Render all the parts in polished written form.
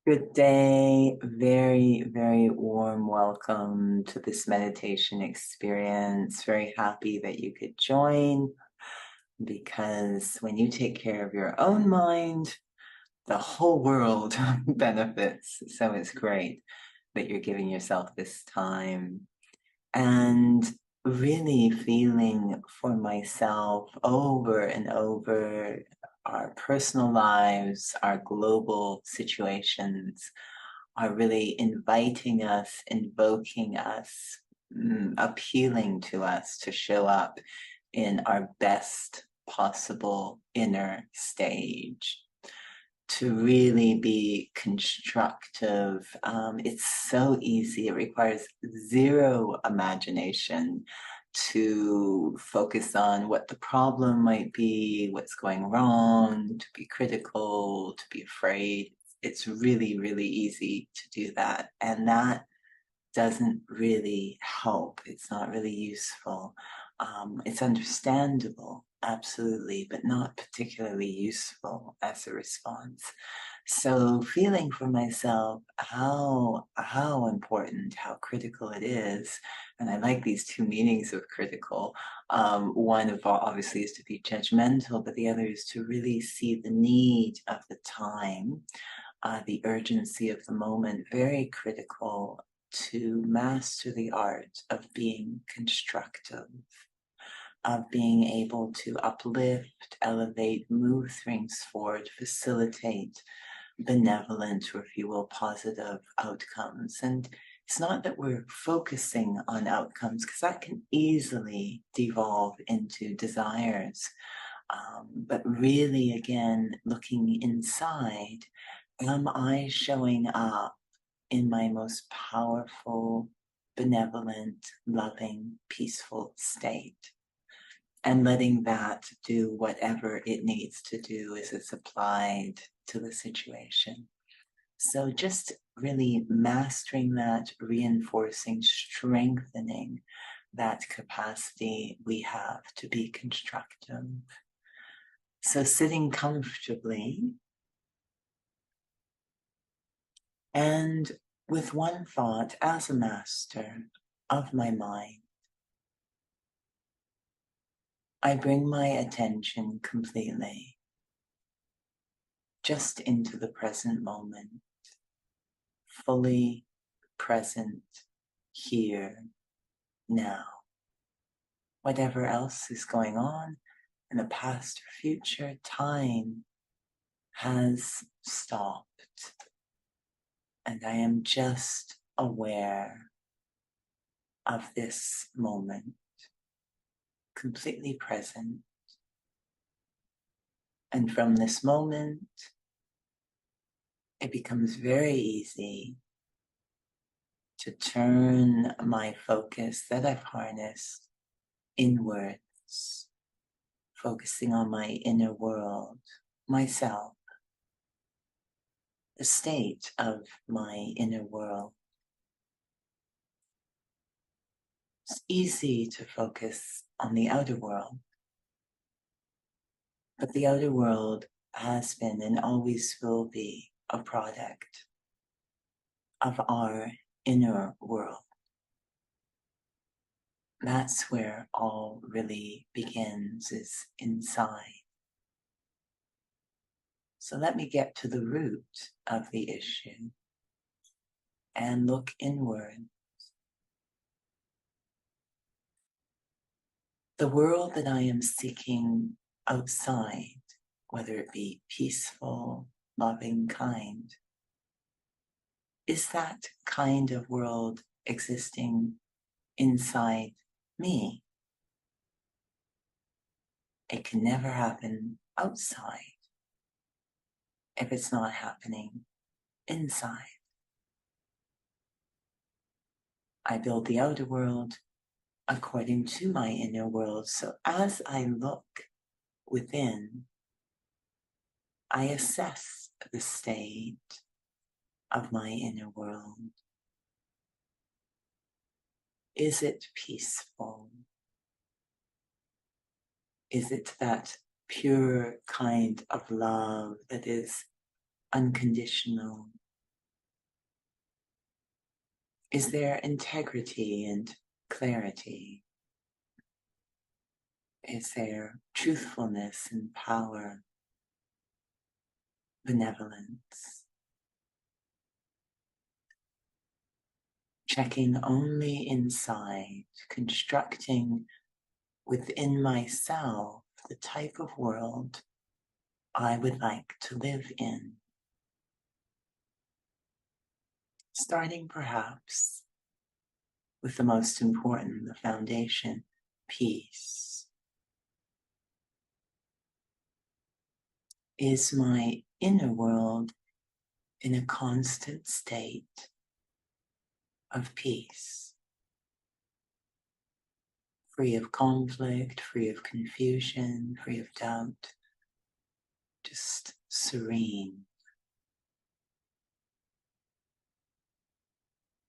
Good day. Very, very warm welcome to this meditation experience. Very happy that you could join because when you take care of your own mind, the whole world benefits. So it's great that you're giving yourself this time and really feeling for myself over and over our personal lives, our global situations are really inviting us, invoking us, appealing to us to show up in our best possible inner stage, to really be constructive. It's so easy. It requires zero imagination to focus on what the problem might be, what's going wrong, to be critical, to be afraid. It's really, really easy to do that. And that doesn't really help. It's not really useful. It's understandable, absolutely, but not particularly useful as a response. So feeling for myself how important, how critical it is, and I like these two meanings of critical. One of obviously is to be judgmental, but the other is to really see the need of the time, the urgency of the moment, very critical to master the art of being constructive, of being able to uplift, elevate, move things forward, facilitate benevolent, or if you will, positive outcomes. And it's not that we're focusing on outcomes, because that can easily devolve into desires. But really, again, looking inside, am I showing up in my most powerful, benevolent, loving, peaceful state? And letting that do whatever it needs to do as it's applied to the situation. So just really mastering that, reinforcing, strengthening that capacity we have to be constructive. So sitting comfortably and with one thought as a master of my mind, I bring my attention completely just into the present moment, fully present here, now. Whatever else is going on in the past or future, time has stopped. And I am just aware of this moment, completely present. And from this moment, it becomes very easy to turn my focus that I've harnessed inwards, focusing on my inner world, myself, the state of my inner world. It's easy to focus on the outer world, but the outer world has been and always will be a product of our inner world. That's where all really begins, is inside. So let me get to the root of the issue and look inward. The world that I am seeking outside, whether it be peaceful, loving, kind, is that kind of world existing inside me? It can never happen outside if it's not happening inside. I build the outer world according to my inner world. So as I look within, I assess the state of my inner world. Is it peaceful? Is it that pure kind of love that is unconditional, Is there integrity and clarity? Is there truthfulness and power, benevolence? Checking only inside, constructing within myself the type of world I would like to live in. Starting perhaps with the most important, the foundation, peace. Is my inner world in a constant state of peace? Free of conflict, free of confusion, free of doubt, just serene.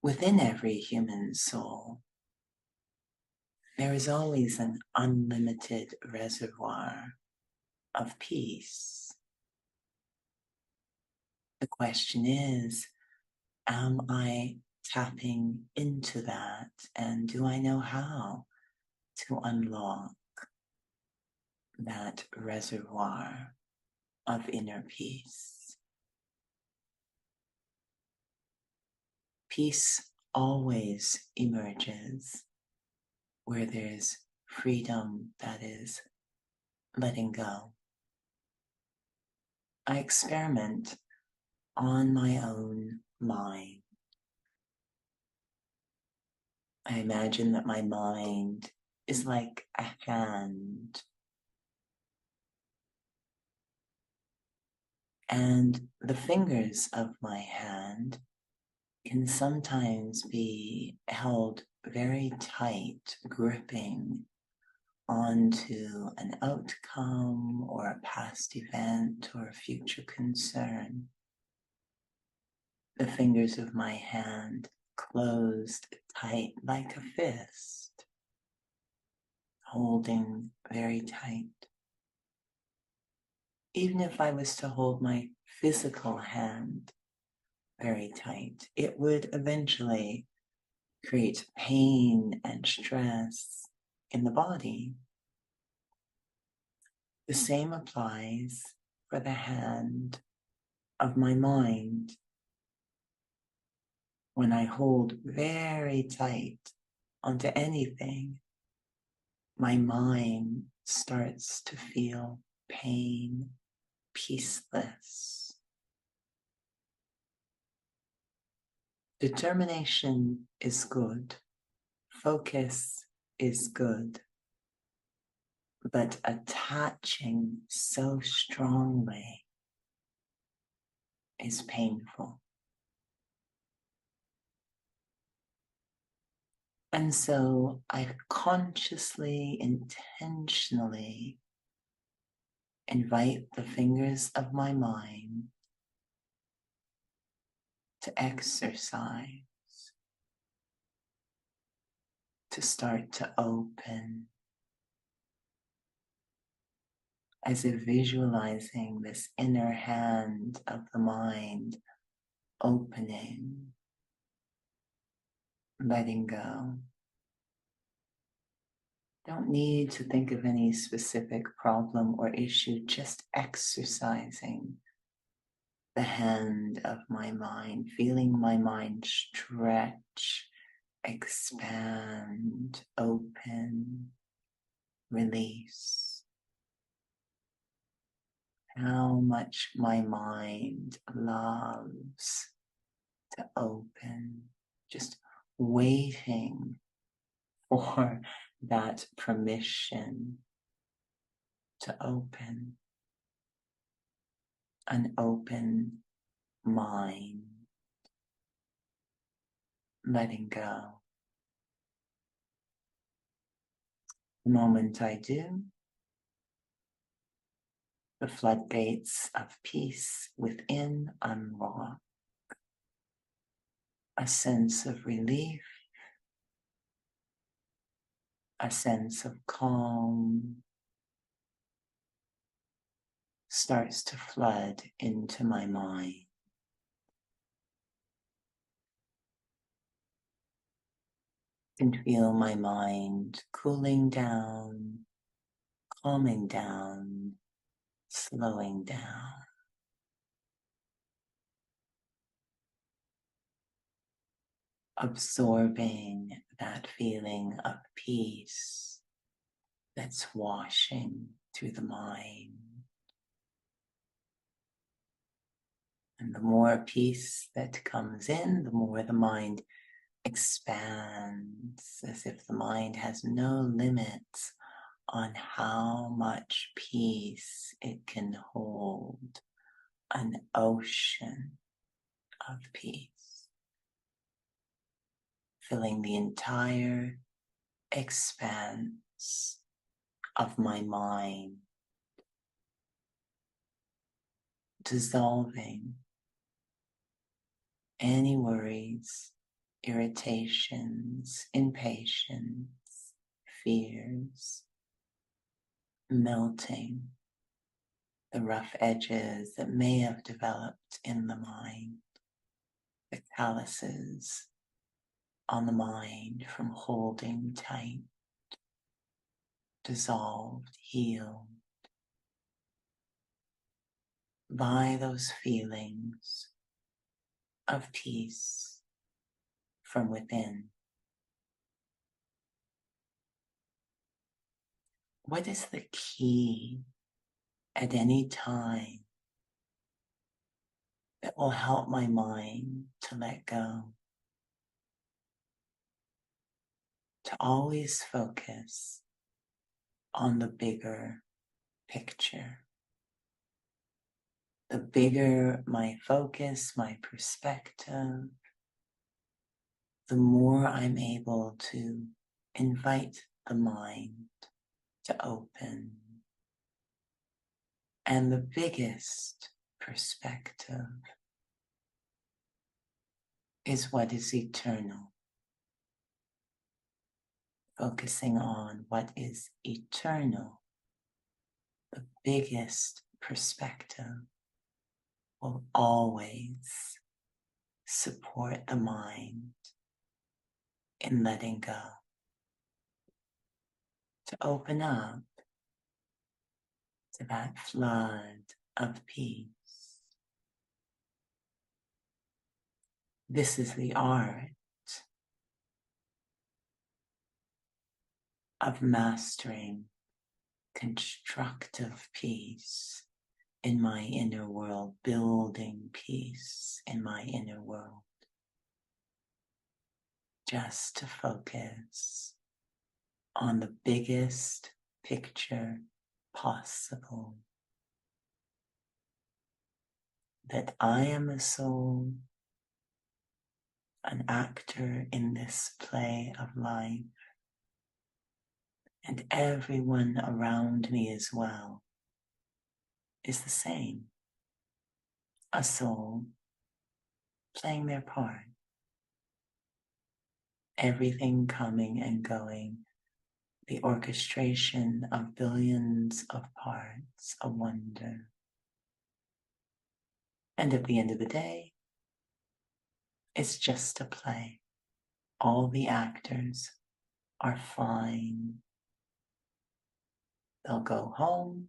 Within every human soul, there is always an unlimited reservoir of peace. The question is, am I tapping into that, and do I know how to unlock that reservoir of inner peace? Peace always emerges where there's freedom, that is, letting go. I experiment on my own mind. I imagine that my mind is like a hand, and the fingers of my hand can sometimes be held very tight, gripping onto an outcome or a past event or a future concern. The fingers of my hand closed tight like a fist, holding very tight. Even if I was to hold my physical hand very tight, it would eventually create pain and stress in the body. The same applies for the hand of my mind. When I hold very tight onto anything, my mind starts to feel pain, peaceless. Determination is good. Focus is good. But attaching so strongly is painful. And so I consciously, intentionally invite the fingers of my mind to exercise, to start to open, as if visualizing this inner hand of the mind opening, letting go. Don't need to think of any specific problem or issue, just exercising the hand of my mind, feeling my mind stretch, expand, open, release. How much my mind loves to open, just waiting for that permission to open. An open mind, letting go. The moment I do, the floodgates of peace within unlock. A sense of relief, a sense of calm starts to flood into my mind. can feel my mind cooling down, calming down, slowing down. Absorbing that feeling of peace that's washing through the mind. And the more peace that comes in, the more the mind expands, as if the mind has no limits on how much peace it can hold. An ocean of peace, filling the entire expanse of my mind, dissolving any worries, irritations, impatience, fears, melting the rough edges that may have developed in the mind, the calluses on the mind from holding tight, dissolved, healed by those feelings of peace from within. What is the key at any time that will help my mind to let go? To always focus on the bigger picture. The bigger my focus, my perspective, the more I'm able to invite the mind to open. And the biggest perspective is what is eternal. Focusing on what is eternal, the biggest perspective will always support the mind in letting go. To open up to that flood of peace. This is the art of mastering constructive peace in my inner world, building peace in my inner world. Just to focus on the biggest picture possible. That I am a soul, an actor in this play of life, and everyone around me as well is the same. A soul playing their part. Everything coming and going. The orchestration of billions of parts, a wonder. And at the end of the day, it's just a play. All the actors are fine. They'll go home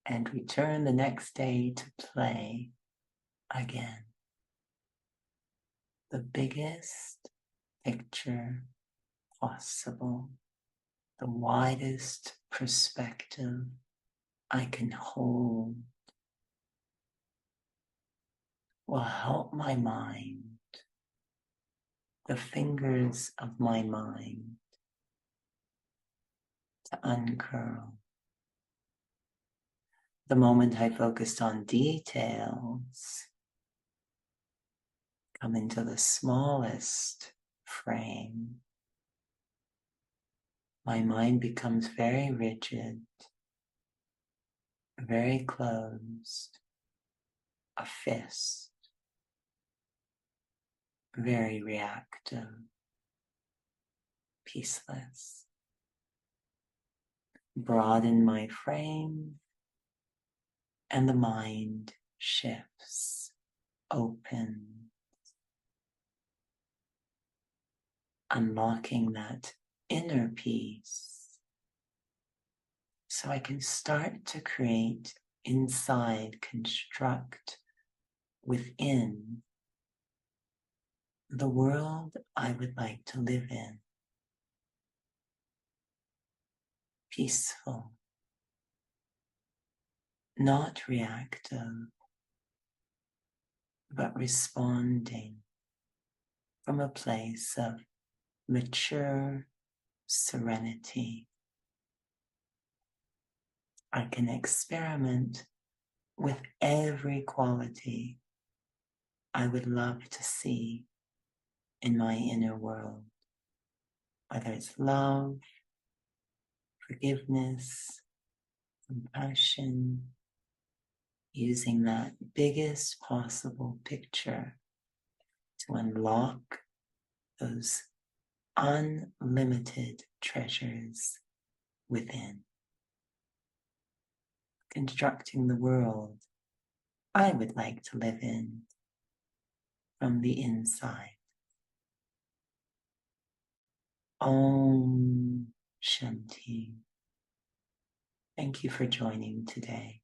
and return the next day to play again. The biggest picture possible, the widest perspective I can hold will help my mind, the fingers of my mind, to uncurl. The moment I focused on details, come into the smallest frame, my mind becomes very rigid, very closed, a fist, very reactive, peaceless. Broaden my frame, and the mind shifts, open. unlocking that inner peace so I can start to create inside, construct within the world I would like to live in. Peaceful, not reactive, but responding from a place of mature serenity. I can experiment with every quality I would love to see in my inner world, whether it's love, forgiveness, compassion, using that biggest possible picture to unlock those unlimited treasures within. Constructing the world I would like to live in from the inside. Om Shanti. Thank you for joining today.